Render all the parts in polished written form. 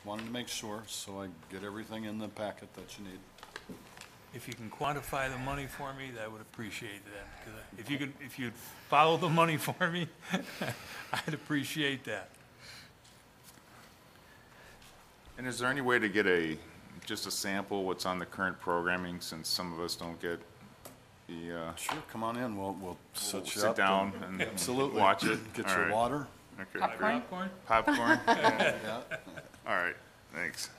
Just wanted to make sure, so I get everything in the packet that you need. If you can quantify the money for me, I would appreciate that. 'Cause if you'd follow the money for me, I'd appreciate that. And is there any way to get just a sample what's on the current programming, since some of us don't get the, Sure, come on in, we'll set you sit up. down and Absolutely. watch it? Get All your right. water. Okay, Popcorn? Popcorn? Popcorn? Yeah. Yeah. All right, thanks.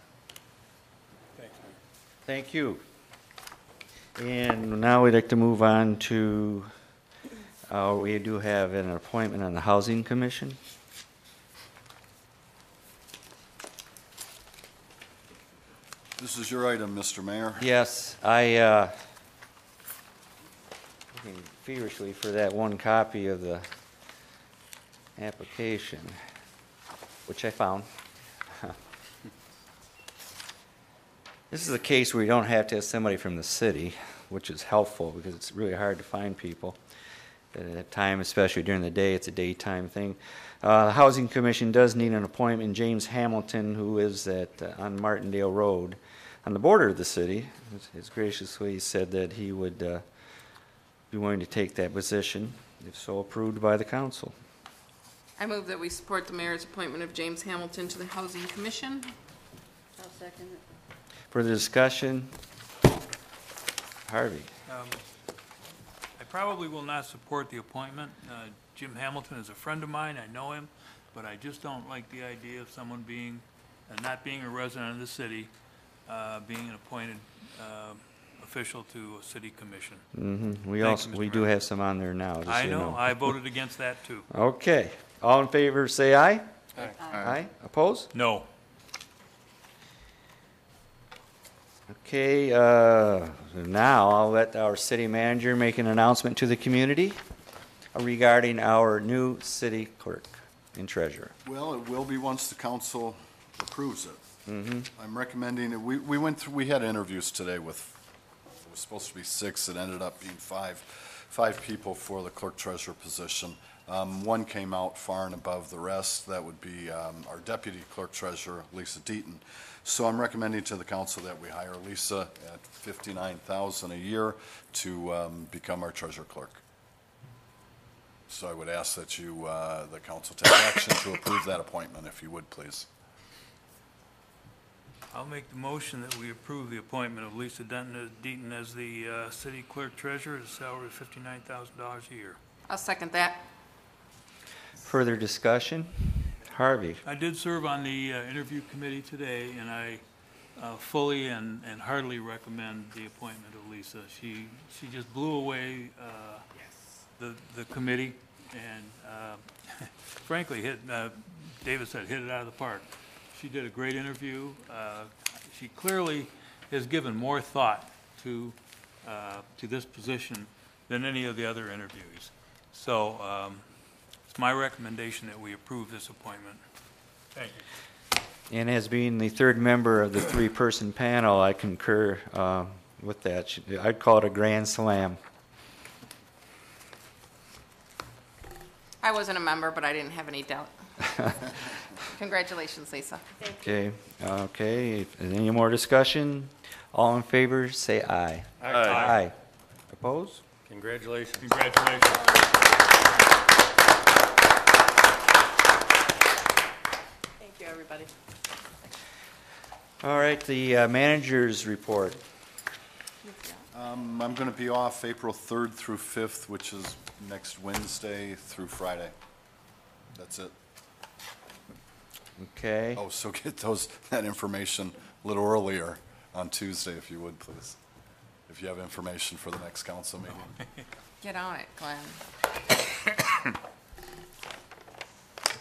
Thanks, Mayor. Thank you. And now we'd like to move on to, we do have an appointment on the Housing Commission. This is your item, Mr. Mayor. Yes, looking feverishly for that one copy of the application, which I found. This is a case where you don't have to have somebody from the city, which is helpful because it's really hard to find people at that time, especially during the day. It's a daytime thing. The Housing Commission does need an appointment. James Hamilton, who is on Martindale Road, on the border of the city, has graciously said that he would be willing to take that position, if so approved by the council. I move that we support the mayor's appointment of James Hamilton to the Housing Commission. I'll second it. Further discussion? Harvey? I probably will not support the appointment. Jim Hamilton is a friend of mine, I know him, but I just don't like the idea of someone not being a resident of the city, being an appointed official to a city commission. Mm-hmm. Thank you, We Mr. do Mayor. have some on there now. just so I you know, I voted against that too. Okay. All in favor, say aye. Aye. Aye. Opposed? No. Okay, now I'll let our city manager make an announcement to the community regarding our new city clerk and treasurer. Well, it will be once the council approves it. Mm-hmm. I'm recommending, we had interviews today with, it was supposed to be 6, it ended up being 5 people for the clerk treasurer position. One came out far and above the rest. That would be our deputy clerk treasurer, Lisa Deaton. So I'm recommending to the council that we hire Lisa at $59,000 a year to become our treasurer clerk. So I would ask that the council take action to approve that appointment, if you would, please. I'll make the motion that we approve the appointment of Lisa Deaton as the city clerk treasurer at a salary of $59,000 a year. I'll second that. Further discussion? Harvey? I did serve on the interview committee today, and I fully and heartily recommend the appointment of Lisa. She just blew away the committee, and frankly, David said, hit it out of the park. She did a great interview. She clearly has given more thought to this position than any of the other interviewees. So it's my recommendation that we approve this appointment. Thank you. And as being the third member of the three-person panel, I concur with that. I'd call it a grand slam. I wasn't a member, but I didn't have any doubt. Congratulations, Lisa. Okay, any more discussion? All in favor, say aye. Aye. Opposed? Congratulations. Congratulations. Thank you, everybody. All right, the manager's report. I'm going to be off April 3rd through 5th, which is next Wednesday through Friday. That's it. Okay. Oh, so get that information a little earlier on Tuesday, if you would, please. If you have information for the next council meeting. Get on it, Glenn.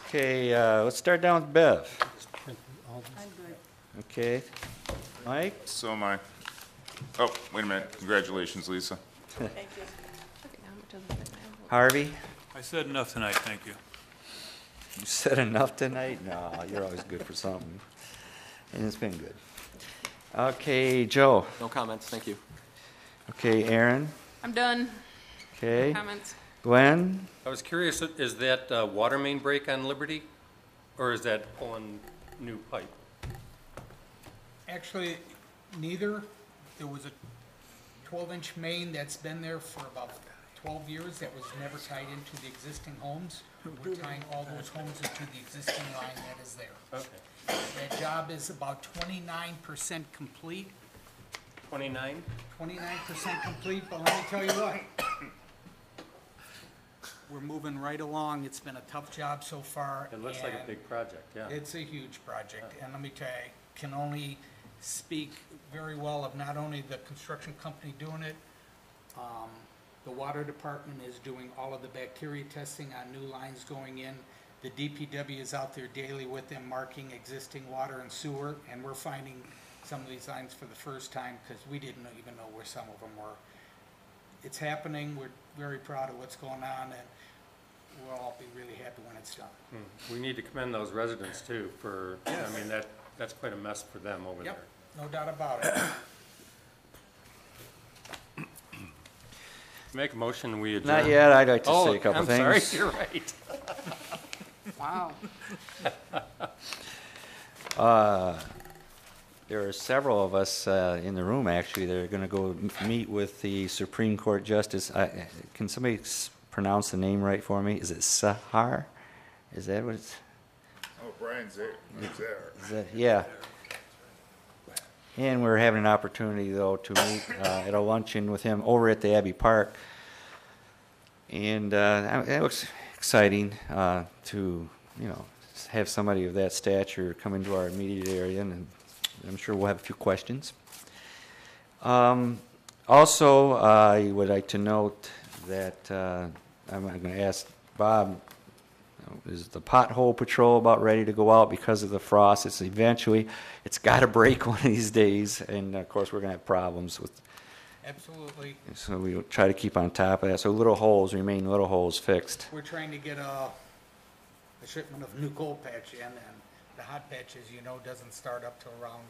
Okay, let's start down with Bev. I'm good. Okay. Mike? So am I. Oh, wait a minute. Congratulations, Lisa. Thank you. Look at how much doesn't fit my envelope. Harvey? I said enough tonight, thank you. You said enough tonight? No, you're always good for something. And it's been good. Okay, Joe. No comments, thank you. Okay, Aaron. I'm done. Okay. Comments? Glenn? I was curious, is that water main break on Liberty? Or is that pulling new pipe? Actually, neither. There was a 12-inch main that's been there for about 12 years that was never tied into the existing homes. We're tying all those homes into the existing line that is there. Okay. That job is about 29% complete. 29? 29% complete, but let me tell you what. We're moving right along. It's been a tough job so far. It looks like a and big project, yeah. It's a huge project, and let me tell you, I can only speak very well of not only the construction company doing it, the water department is doing all of the bacteria testing on new lines going in. The DPW is out there daily with them marking existing water and sewer, and we're finding some of these lines for the first time because we didn't even know where some of them were. It's happening. We're very proud of what's going on, and we'll all be really happy when it's done. We need to commend those residents too for, I mean, that's quite a mess for them over there. Yep, no doubt about it. Make a motion, we adjourn. Not yet, I'd like to Oh, say a couple I'm things. sorry, you're right. Wow. There are several of us in the room, actually, that are going to go meet with the Supreme Court Justice. Can somebody pronounce the name right for me? Is it Sahar? Is that what it's? Oh, Brian's there. He's there. Is that, yeah. And we're having an opportunity, though, to meet at a luncheon with him over at the Abbey Park. And it looks exciting to, have somebody of that stature come into our immediate area, and I'm sure we'll have a few questions. Also, I would like to note that I'm going to ask Bob, is the pothole patrol about ready to go out because of the frost? It's got to break one of these days, and of course we're going to have problems with. Absolutely. So we try to keep on top of that. So little holes remain little holes fixed. We're trying to get a shipment of new coal patch in, and the hot patch, as you know, doesn't start up till around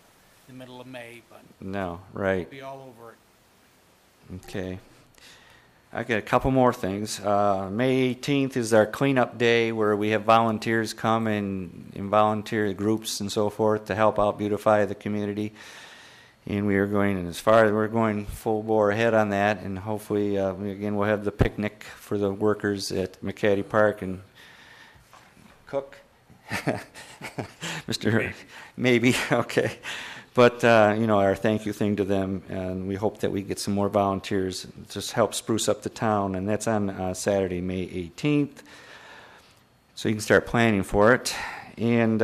the middle of May, but No, we'll right. be all over it. Okay. I got a couple more things. May 18th is our cleanup day where we have volunteers come and volunteer groups and so forth to help out beautify the community. And we are going, and as far as we're going full bore ahead on that, and hopefully, we'll have the picnic for the workers at McCaddy Park and Cook. Mr. Maybe, okay. But, our thank you thing to them, and we hope that we get some more volunteers to just help spruce up the town, and that's on Saturday, May 18th. So you can start planning for it. And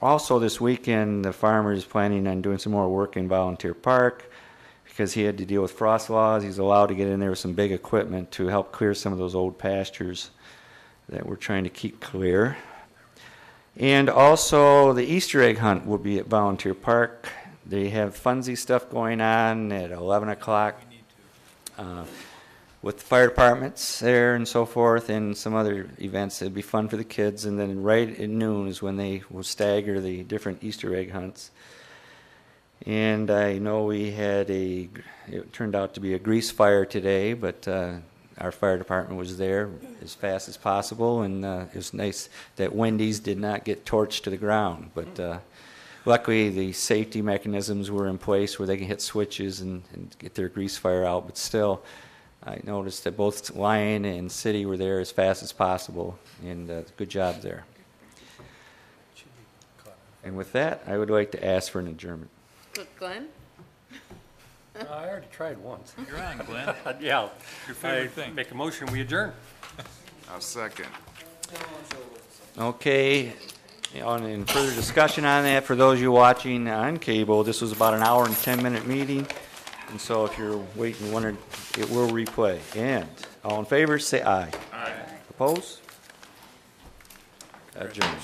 also this weekend, the farmer is planning on doing some more work in Volunteer Park because he had to deal with frost laws. He's allowed to get in there with some big equipment to help clear some of those old pastures that we're trying to keep clear. And also, the Easter egg hunt will be at Volunteer Park. They have funsy stuff going on at 11 o'clock with the fire departments there and so forth, and some other events. It'll be fun for the kids. And then right at noon is when they will stagger the different Easter egg hunts. And I know it turned out to be a grease fire today, but our fire department was there as fast as possible, and it was nice that Wendy's did not get torched to the ground. But luckily, the safety mechanisms were in place where they can hit switches and get their grease fire out. But still, I noticed that both Lion and City were there as fast as possible, and good job there. And with that, I would like to ask for an adjournment. Glenn? I already tried once. You're on, Glenn. Yeah. Your favorite I thing. Make a motion, we adjourn. I'll second. Okay, and further discussion on that, for those of you watching on cable, this was about an hour and 10-minute meeting, and so if you're waiting, wondering, it will replay. And all in favor, say aye. Aye. Opposed? Adjourned.